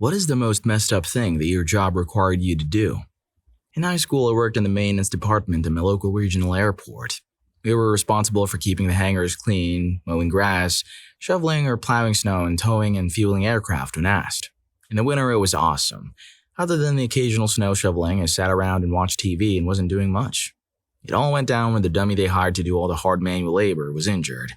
What is the most messed up thing that your job required you to do? In high school, I worked in the maintenance department at my local regional airport. We were responsible for keeping the hangars clean, mowing grass, shoveling or plowing snow, and towing and fueling aircraft when asked. In the winter, it was awesome. Other than the occasional snow shoveling, I sat around and watched TV and wasn't doing much. It all went down when the dummy they hired to do all the hard manual labor was injured.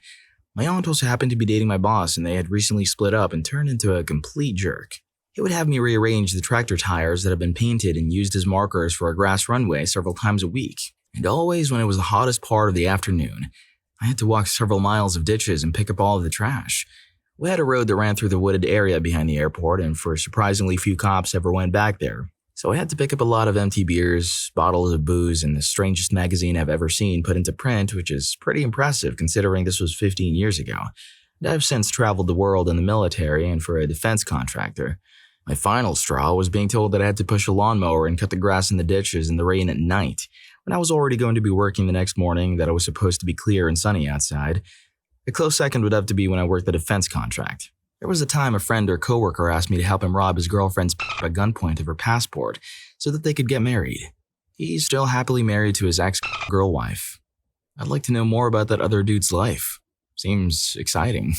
My aunt also happened to be dating my boss, and they had recently split up and turned into a complete jerk. He would have me rearrange the tractor tires that had been painted and used as markers for a grass runway several times a week, and always when it was the hottest part of the afternoon. I had to walk several miles of ditches and pick up all of the trash. We had a road that ran through the wooded area behind the airport, and for surprisingly few cops ever went back there. So I had to pick up a lot of empty beers, bottles of booze, and the strangest magazine I've ever seen put into print, which is pretty impressive considering this was 15 years ago. And I've since traveled the world in the military and for a defense contractor. My final straw was being told that I had to push a lawnmower and cut the grass in the ditches in the rain at night, when I was already going to be working the next morning that it was supposed to be clear and sunny outside. A close second would have to be when I worked the defense contract. There was a time a friend or coworker asked me to help him rob his girlfriend's at gunpoint of her passport so that they could get married. He's still happily married to his ex-girl wife. I'd like to know more about that other dude's life. Seems exciting.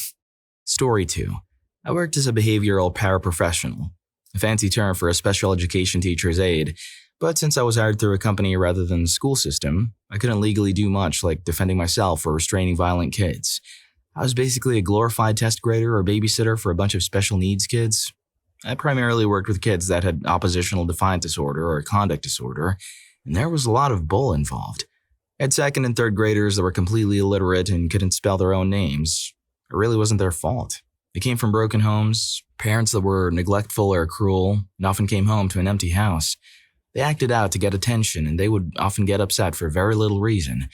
Story 2. I worked as a behavioral paraprofessional, a fancy term for a special education teacher's aide, but since I was hired through a company rather than the school system, I couldn't legally do much like defending myself or restraining violent kids. I was basically a glorified test grader or babysitter for a bunch of special needs kids. I primarily worked with kids that had oppositional defiant disorder or conduct disorder, and there was a lot of bull involved. I had second and third graders that were completely illiterate and couldn't spell their own names. It really wasn't their fault. They came from broken homes, parents that were neglectful or cruel, and often came home to an empty house. They acted out to get attention, and they would often get upset for very little reason.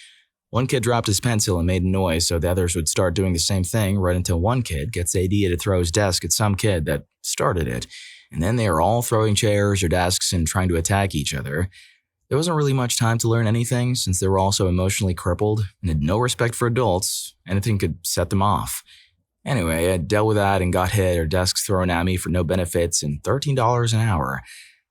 One kid dropped his pencil and made a noise, so the others would start doing the same thing right until one kid gets the idea to throw his desk at some kid that started it, and then they are all throwing chairs or desks and trying to attack each other. There wasn't really much time to learn anything since they were all so emotionally crippled and had no respect for adults. Anything could set them off. Anyway, I dealt with that and got hit or desks thrown at me for no benefits and $13 an hour.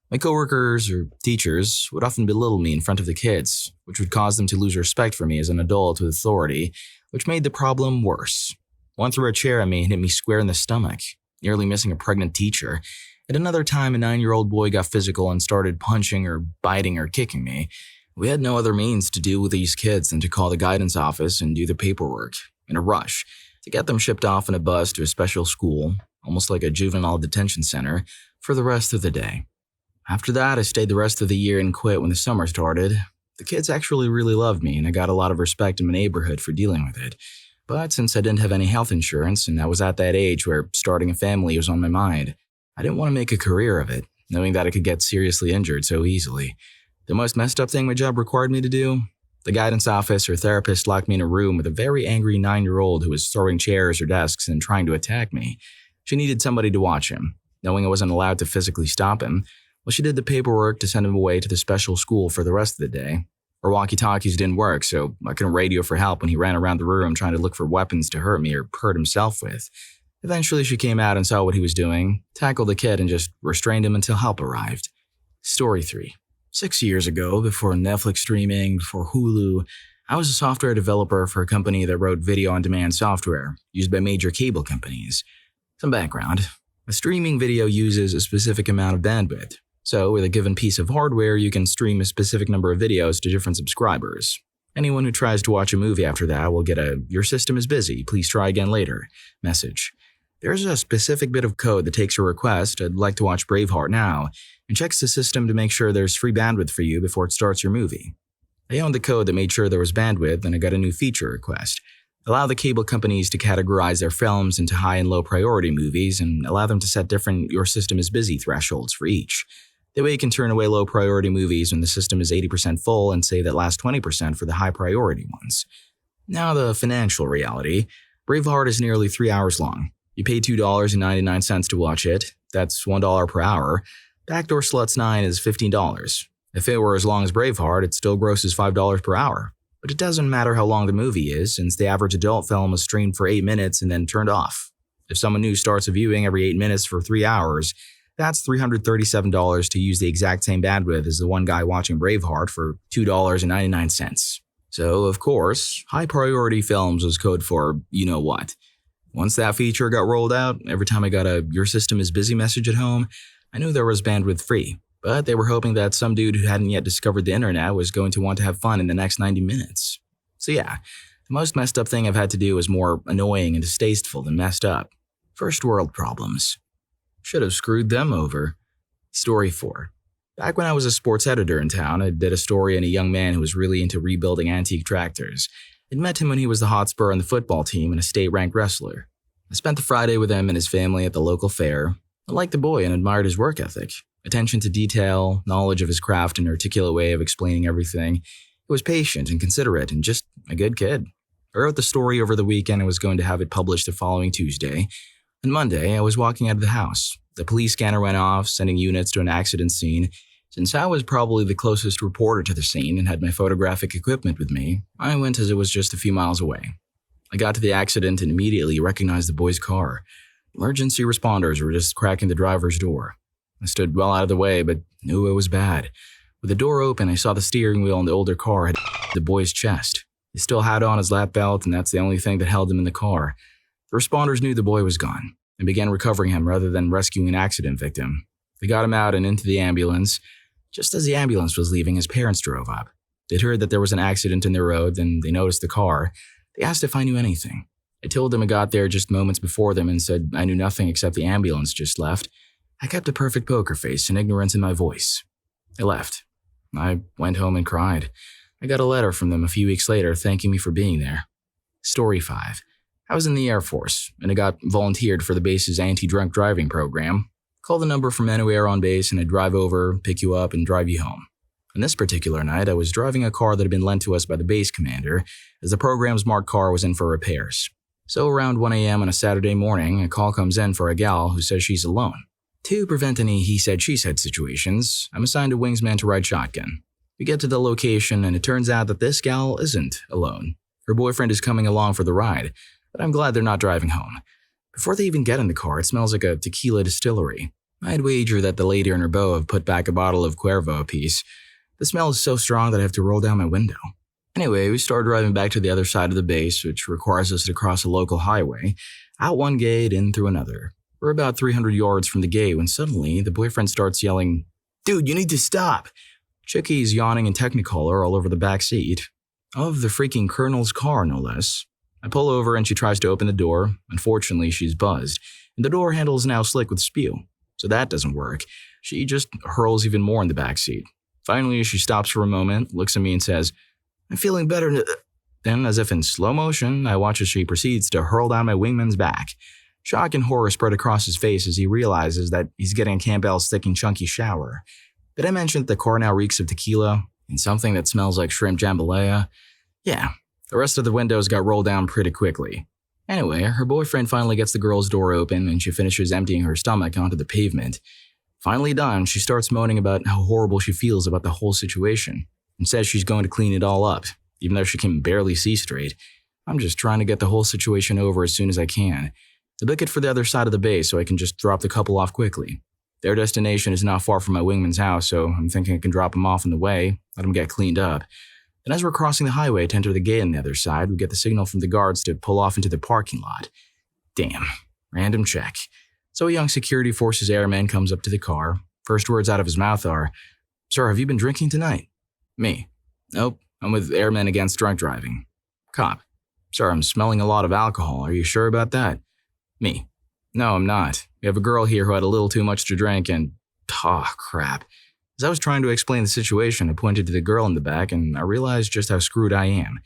My coworkers or teachers would often belittle me in front of the kids, which would cause them to lose respect for me as an adult with authority, which made the problem worse. One threw a chair at me and hit me square in the stomach, nearly missing a pregnant teacher. At another time, a 9-year-old boy got physical and started punching or biting or kicking me. We had no other means to deal with these kids than to call the guidance office and do the paperwork, in a rush, to get them shipped off in a bus to a special school, almost like a juvenile detention center, for the rest of the day. After that, I stayed the rest of the year and quit when the summer started. The kids actually really loved me, and I got a lot of respect in my neighborhood for dealing with it. But since I didn't have any health insurance, and I was at that age where starting a family was on my mind, I didn't want to make a career of it, knowing that I could get seriously injured so easily. The most messed up thing my job required me to do? The guidance office or therapist locked me in a room with a very angry 9-year-old who was throwing chairs or desks and trying to attack me. She needed somebody to watch him. Knowing I wasn't allowed to physically stop him, well, she did the paperwork to send him away to the special school for the rest of the day. Her walkie-talkies didn't work, so I couldn't radio for help when he ran around the room trying to look for weapons to hurt me or hurt himself with. Eventually, she came out and saw what he was doing, tackled the kid, and just restrained him until help arrived. Story 3. 6 years ago, before Netflix streaming, before Hulu, I was a software developer for a company that wrote video-on-demand software used by major cable companies. Some background. A streaming video uses a specific amount of bandwidth. So, with a given piece of hardware, you can stream a specific number of videos to different subscribers. Anyone who tries to watch a movie after that will get a "your system is busy, please try again later" message. There's a specific bit of code that takes a request, "I'd like to watch Braveheart now," and checks the system to make sure there's free bandwidth for you before it starts your movie. I owned the code that made sure there was bandwidth, and I got a new feature request. Allow the cable companies to categorize their films into high and low priority movies and allow them to set different "your system is busy" thresholds for each. That way you can turn away low priority movies when the system is 80% full and save that last 20% for the high priority ones. Now the financial reality. Braveheart is nearly 3 hours long. You pay $2.99 to watch it. That's $1 per hour. Backdoor Sluts 9 is $15. If it were as long as Braveheart, it still grosses $5 per hour. But it doesn't matter how long the movie is, since the average adult film is streamed for 8 minutes and then turned off. If someone new starts viewing every 8 minutes for 3 hours, That's $337 to use the exact same bandwidth as the one guy watching Braveheart for $2.99. So, of course, high priority films was code for you-know-what. Once that feature got rolled out, every time I got a "your system is busy" message at home, I knew there was bandwidth free. But they were hoping that some dude who hadn't yet discovered the internet was going to want to have fun in the next 90 minutes. So yeah, the most messed up thing I've had to do is more annoying and distasteful than messed up. First world problems. Should have screwed them over. Story 4. Back when I was a sports editor in town, I did a story on a young man who was really into rebuilding antique tractors. I'd met him when he was the Hotspur on the football team and a state-ranked wrestler. I spent the Friday with him and his family at the local fair. I liked the boy and admired his work ethic, attention to detail, knowledge of his craft, and articulate way of explaining everything. He was patient and considerate and just a good kid. I wrote the story over the weekend and was going to have it published the following Tuesday. On Monday, I was walking out of the house. The police scanner went off, sending units to an accident scene. Since I was probably the closest reporter to the scene and had my photographic equipment with me, I went as it was just a few miles away. I got to the accident and immediately recognized the boy's car. Emergency responders were just cracking the driver's door. I stood well out of the way, but knew it was bad. With the door open, I saw the steering wheel in the older car had the boy's chest. He still had on his lap belt, and that's the only thing that held him in the car. The responders knew the boy was gone and began recovering him rather than rescuing an accident victim. They got him out and into the ambulance. Just as the ambulance was leaving, his parents drove up. They'd heard that there was an accident in the road, then they noticed the car. They asked if I knew anything. I told them I got there just moments before them and said I knew nothing except the ambulance just left. I kept a perfect poker face and ignorance in my voice. They left. I went home and cried. I got a letter from them a few weeks later thanking me for being there. Story 5. I was in the Air Force, and I got volunteered for the base's anti-drunk driving program. Call the number from anywhere on base and I'd drive over, pick you up, and drive you home. On this particular night, I was driving a car that had been lent to us by the base commander, as the program's marked car was in for repairs. So around 1 a.m. on a Saturday morning, a call comes in for a gal who says she's alone. To prevent any he said, she said situations, I'm assigned a wingsman to ride shotgun. We get to the location and it turns out that this gal isn't alone. Her boyfriend is coming along for the ride, but I'm glad they're not driving home. Before they even get in the car, it smells like a tequila distillery. I'd wager that the lady and her beau have put back a bottle of Cuervo apiece. The smell is so strong that I have to roll down my window. Anyway, we start driving back to the other side of the base, which requires us to cross a local highway, out one gate, in through another. We're about 300 yards from the gate when suddenly the boyfriend starts yelling, "Dude, you need to stop!" Chickie's yawning in Technicolor all over the back seat. Of the freaking Colonel's car, no less. I pull over and she tries to open the door. Unfortunately, she's buzzed, and the door handle is now slick with spew. So that doesn't work. She just hurls even more in the back seat. Finally, she stops for a moment, looks at me and says, "I'm feeling better." Then, as if in slow motion, I watch as she proceeds to hurl down my wingman's back. Shock and horror spread across his face as he realizes that he's getting a Campbell's thick and chunky shower. Did I mention that the car now reeks of tequila and something that smells like shrimp jambalaya? Yeah, the rest of the windows got rolled down pretty quickly. Anyway, her boyfriend finally gets the girl's door open and she finishes emptying her stomach onto the pavement. Finally done, she starts moaning about how horrible she feels about the whole situation and says she's going to clean it all up, even though she can barely see straight. I'm just trying to get the whole situation over as soon as I can. I book it for the other side of the base so I can just drop the couple off quickly. Their destination is not far from my wingman's house, so I'm thinking I can drop them off on the way, let them get cleaned up. Then as we're crossing the highway to enter the gate on the other side, we get the signal from the guards to pull off into the parking lot. Damn. Random check. So a young security forces airman comes up to the car. First words out of his mouth are, "Sir, have you been drinking tonight?" Me. "Nope, I'm with Airmen Against Drunk Driving." Cop. "Sir, I'm smelling a lot of alcohol. Are you sure about that?" Me. "No, I'm not. We have a girl here who had a little too much to drink and…" Oh, crap. As I was trying to explain the situation, I pointed to the girl in the back and I realized just how screwed I am.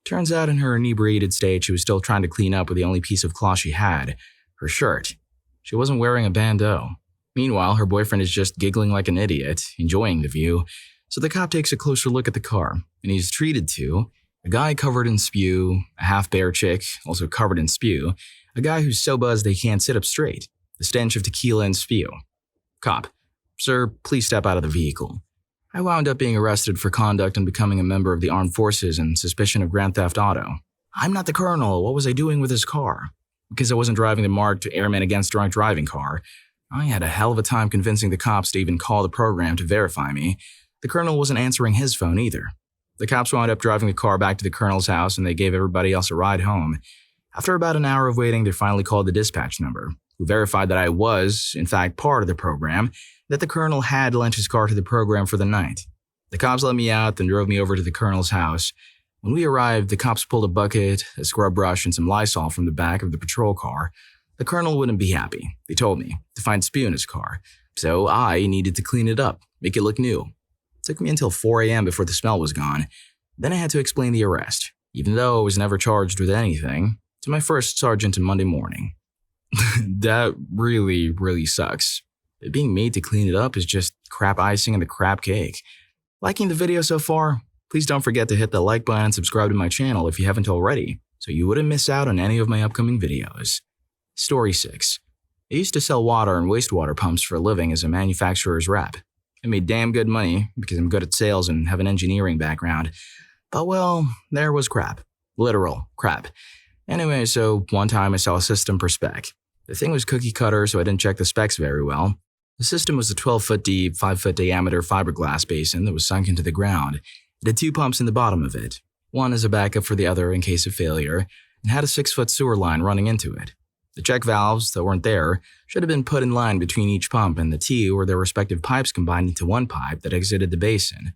Turns out in her inebriated state, she was still trying to clean up with the only piece of cloth she had, her shirt. She wasn't wearing a bandeau. Meanwhile, her boyfriend is just giggling like an idiot, enjoying the view. So the cop takes a closer look at the car, and he's treated to a guy covered in spew, a half-bare chick, also covered in spew, a guy who's so buzzed they can't sit up straight, the stench of tequila and spew. Cop. "Sir, please step out of the vehicle." I wound up being arrested for conduct and becoming a member of the armed forces and suspicion of grand theft auto. I'm not the colonel. What was I doing with his car? Because I wasn't driving the marked Airmen Against Drunk Driving car. I had a hell of a time convincing the cops to even call the program to verify me. The colonel wasn't answering his phone either. The cops wound up driving the car back to the colonel's house and they gave everybody else a ride home. After about an hour of waiting, they finally called the dispatch number, who verified that I was, in fact, part of the program, that the colonel had lent his car to the program for the night. The cops let me out, then drove me over to the colonel's house. When we arrived, the cops pulled a bucket, a scrub brush, and some Lysol from the back of the patrol car. The colonel wouldn't be happy, they told me, to find spew in his car. So I needed to clean it up, make it look new. It took me until 4 a.m. before the smell was gone. Then I had to explain the arrest, even though I was never charged with anything, to my first sergeant on Monday morning. That really sucks. Being made to clean it up is just crap icing on the crap cake. Liking the video so far? Please don't forget to hit the like button and subscribe to my channel if you haven't already, so you wouldn't miss out on any of my upcoming videos. Story 6. I used to sell water and wastewater pumps for a living as a manufacturer's rep. I made damn good money because I'm good at sales and have an engineering background. But well, there was crap. Literal crap. Anyway, so one time I saw a system per spec. The thing was cookie cutter, so I didn't check the specs very well. The system was a 12-foot deep, 5-foot diameter fiberglass basin that was sunk into the ground. It had 2 pumps in the bottom of it, one as a backup for the other in case of failure, and had a 6-foot sewer line running into it. The check valves that weren't there should have been put in line between each pump and the T where their respective pipes combined into one pipe that exited the basin.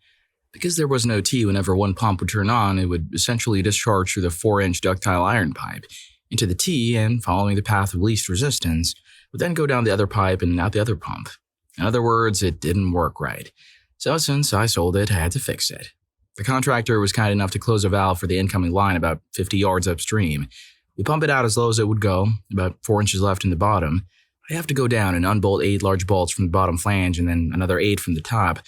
Because there was no T whenever one pump would turn on, it would essentially discharge through the 4-inch ductile iron pipe into the T and, following the path of least resistance, would then go down the other pipe and out the other pump. In other words, it didn't work right. So since I sold it, I had to fix it. The contractor was kind enough to close a valve for the incoming line about 50 yards upstream. We pump it out as low as it would go, about 4 inches left in the bottom. I have to go down and unbolt 8 large bolts from the bottom flange and then another 8 from the top.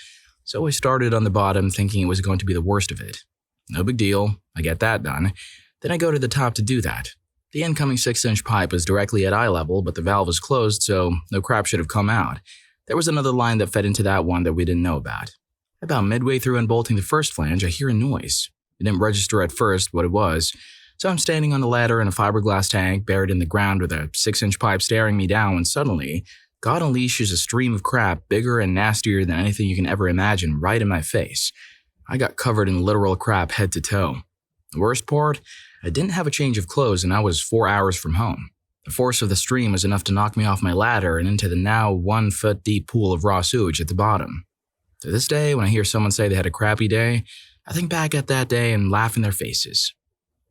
So I started on the bottom thinking it was going to be the worst of it. No big deal, I get that done. Then I go to the top to do that. The incoming 6-inch pipe was directly at eye level, but the valve was closed, so no crap should have come out. There was another line that fed into that one that we didn't know about. About midway through unbolting the first flange, I hear a noise. It didn't register at first what it was. So I'm standing on a ladder in a fiberglass tank buried in the ground with a 6-inch pipe staring me down when suddenly, God unleashes a stream of crap bigger and nastier than anything you can ever imagine right in my face. I got covered in literal crap head to toe. The worst part? I didn't have a change of clothes and I was 4 hours from home. The force of the stream was enough to knock me off my ladder and into the now 1-foot deep pool of raw sewage at the bottom. To this day, when I hear someone say they had a crappy day, I think back at that day and laugh in their faces.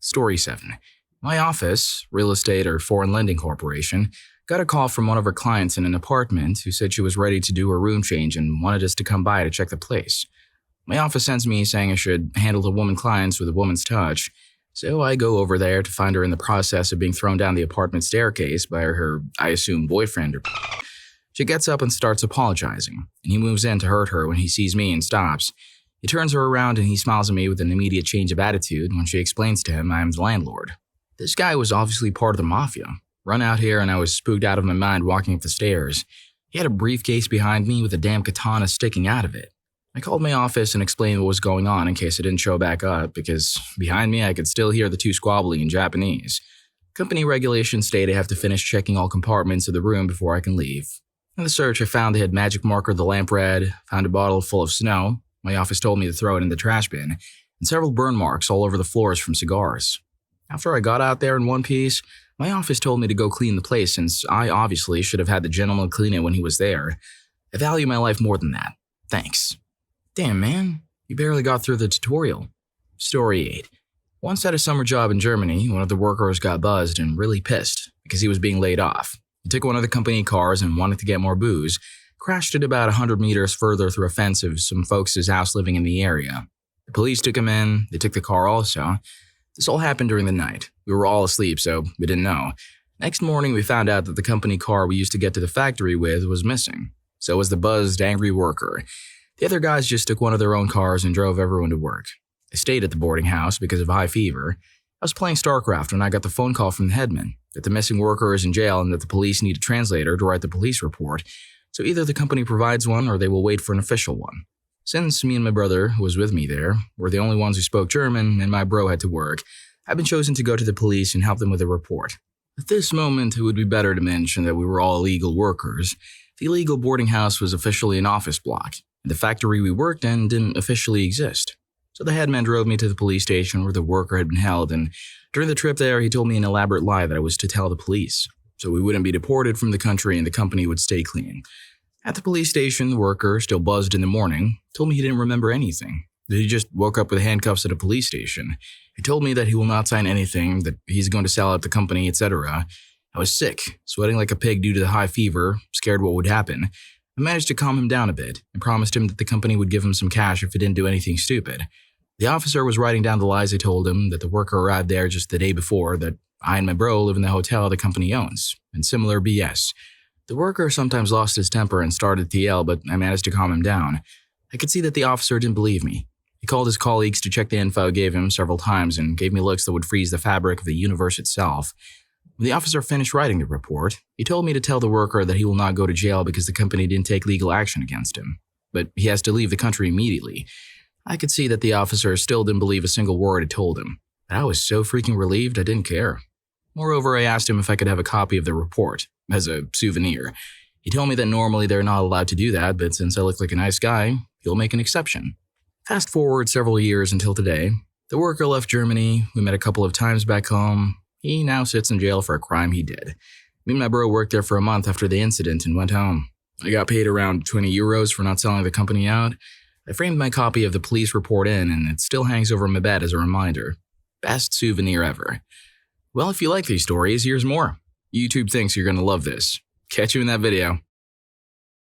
Story 7. My office, real estate or foreign lending corporation, got a call from one of our clients in an apartment who said she was ready to do her room change and wanted us to come by to check the place. My office sends me saying I should handle the woman clients with a woman's touch, so I go over there to find her in the process of being thrown down the apartment staircase by her, I assume, boyfriend or She gets up and starts apologizing, and he moves in to hurt her when he sees me and stops. He turns her around and he smiles at me with an immediate change of attitude when she explains to him I am the landlord. This guy was obviously part of the mafia. Run out here and I was spooked out of my mind walking up the stairs. He had a briefcase behind me with a damn katana sticking out of it. I called my office and explained what was going on in case I didn't show back up because behind me I could still hear the two squabbling in Japanese. Company regulations state I have to finish checking all compartments of the room before I can leave. In the search I found they had magic marker the lamp red, found a bottle full of snow. My office told me to throw it in the trash bin, and several burn marks all over the floors from cigars. After I got out there in one piece, my office told me to go clean the place since I obviously should have had the gentleman clean it when he was there. I value my life more than that. Thanks. Damn, man. You barely got through the tutorial. Story 8. Once at a summer job in Germany, one of the workers got buzzed and really pissed because he was being laid off. He took one of the company cars and wanted to get more booze, crashed it about 100 meters further through a fence of some folks' house living in the area. The police took him in, they took the car also. This all happened during the night. We were all asleep, so we didn't know. Next morning, we found out that the company car we used to get to the factory with was missing. So was the buzzed, angry worker. The other guys just took one of their own cars and drove everyone to work. I stayed at the boarding house because of high fever. I was playing StarCraft when I got the phone call from the headman that the missing worker is in jail and that the police need a translator to write the police report. So either the company provides one or they will wait for an official one. Since me and my brother, who was with me there, were the only ones who spoke German and my bro had to work, I've been chosen to go to the police and help them with a report. At this moment, it would be better to mention that we were all illegal workers. The illegal boarding house was officially an office block, and the factory we worked in didn't officially exist. So the headman drove me to the police station where the worker had been held, and during the trip there, he told me an elaborate lie that I was to tell the police, so we wouldn't be deported from the country and the company would stay clean. At the police station, the worker, still buzzed in the morning, told me he didn't remember anything, that he just woke up with handcuffs at a police station. He told me that he will not sign anything, that he's going to sell out the company, etc. I was sick, sweating like a pig due to the high fever, scared what would happen. I managed to calm him down a bit and promised him that the company would give him some cash if he didn't do anything stupid. The officer was writing down the lies I told him, that the worker arrived there just the day before, that I and my bro live in the hotel the company owns, and similar BS. The worker sometimes lost his temper and started to yell, but I managed to calm him down. I could see that the officer didn't believe me. He called his colleagues to check the info I gave him several times and gave me looks that would freeze the fabric of the universe itself. When the officer finished writing the report, he told me to tell the worker that he will not go to jail because the company didn't take legal action against him, but he has to leave the country immediately. I could see that the officer still didn't believe a single word I told him, but I was so freaking relieved I didn't care. Moreover, I asked him if I could have a copy of the report, as a souvenir. He told me that normally they're not allowed to do that, but since I look like a nice guy, he'll make an exception. Fast forward several years until today. The worker left Germany, we met a couple of times back home. He now sits in jail for a crime he did. Me and my bro worked there for a month after the incident and went home. I got paid around 20 euros for not selling the company out. I framed my copy of the police report in, and it still hangs over my bed as a reminder. Best souvenir ever. Well, if you like these stories, here's more. YouTube thinks you're going to love this. Catch you in that video.